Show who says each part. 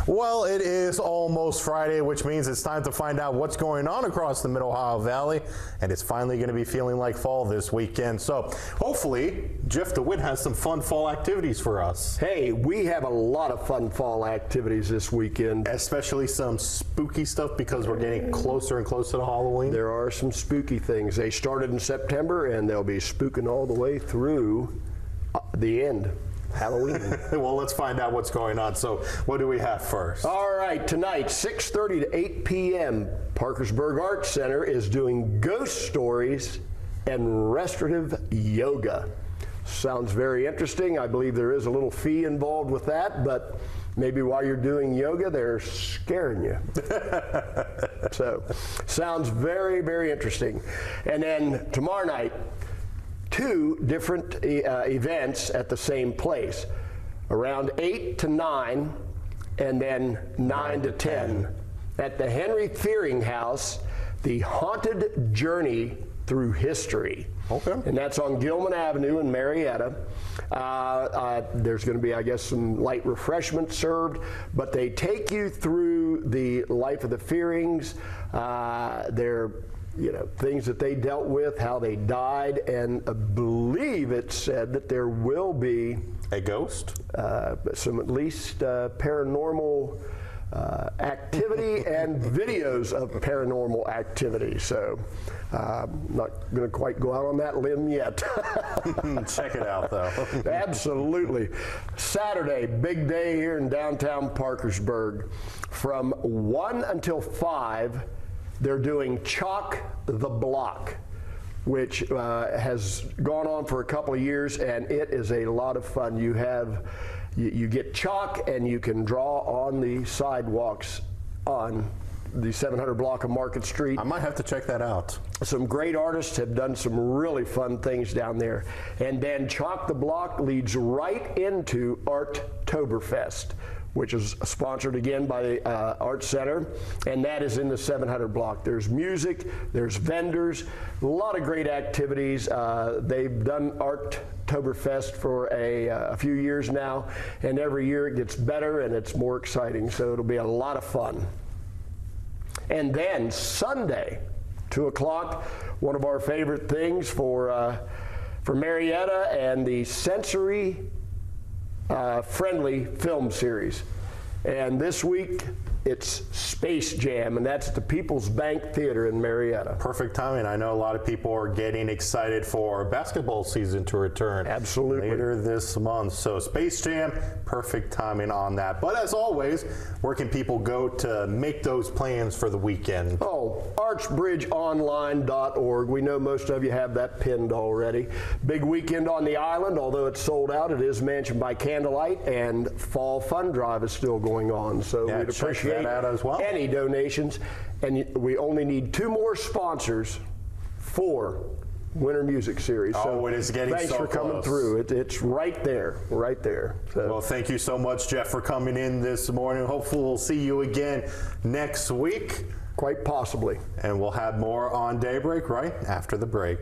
Speaker 1: Well, it is almost Friday, which means it's time to find out what's going on across the Mid Ohio Valley, and it's finally going to be feeling like fall this weekend. So hopefully, Jeff DeWitt has some fun fall activities for us.
Speaker 2: Hey, we have a lot of fun fall activities this weekend.
Speaker 1: Especially some spooky stuff because we're getting closer and closer to Halloween.
Speaker 2: There are some spooky things. They started in September and they'll be spooking all the way through the end. Halloween.
Speaker 1: Well, let's find out what's going on. So what do we have first?
Speaker 2: All right, tonight, 6:30 to 8 p.m., Parkersburg Arts Center is doing ghost stories and restorative yoga. Sounds very interesting. I believe there is a little fee involved with that, but maybe while you're doing yoga, they're scaring you. So, sounds very, very interesting. And then tomorrow night, 2 different events at the same place, around 8 to 9, and then 9 to 10. At the Henry Fearing House, the Haunted Journey Through History.
Speaker 1: Okay.
Speaker 2: And that's on Gilman Avenue in Marietta. There's going to be, I guess, some light refreshments served, but they take you through the life of the Fearings, their things that they dealt with, how they died, and I believe it said that there will be
Speaker 1: a ghost,
Speaker 2: some at least paranormal activity and videos of paranormal activity. So I'm not going to quite go out on that limb yet.
Speaker 1: Check it out, though.
Speaker 2: Absolutely. Saturday, big day here in downtown Parkersburg. From 1 until 5, they're doing Chalk the Block, which has gone on for a couple of years, and it is a lot of fun. You get chalk, and you can draw on the sidewalks on the 700 block of Market Street.
Speaker 1: I might have to check that out.
Speaker 2: Some great artists have done some really fun things down there. And then Chalk the Block leads right into Arttoberfest, which is sponsored again by the Arts Center, and that is in the 700 block. There's music, there's vendors, a lot of great activities. They've done Arttoberfest for a few years now, and every year it gets better and it's more exciting, so it'll be a lot of fun. And then Sunday, 2 o'clock, one of our favorite things for Marietta and the Sensory Friendly film series. And this week it's Space Jam, and that's at the People's Bank Theater in Marietta.
Speaker 1: Perfect timing. I know a lot of people are getting excited for basketball season to return.
Speaker 2: Absolutely.
Speaker 1: Later this month. So Space Jam, perfect timing on that. But as always, where can people go to make those plans for the weekend?
Speaker 2: Oh, artsbridgeonline.org. We know most of you have that pinned already. Big weekend on the island, although it's sold out. It is Mansion by Candlelight, and Fall Fun Drive is still going on. So we'd appreciate
Speaker 1: that out as well.
Speaker 2: Any donations. And we only need 2 more sponsors for Winter Music Series.
Speaker 1: So it is getting
Speaker 2: thanks
Speaker 1: so
Speaker 2: for coming
Speaker 1: close.
Speaker 2: through. It's right there, right there. So.
Speaker 1: Well, thank you so much, Jeff, for coming in this morning. Hopefully we'll see you again next week.
Speaker 2: Quite possibly.
Speaker 1: And we'll have more on Daybreak right after the break.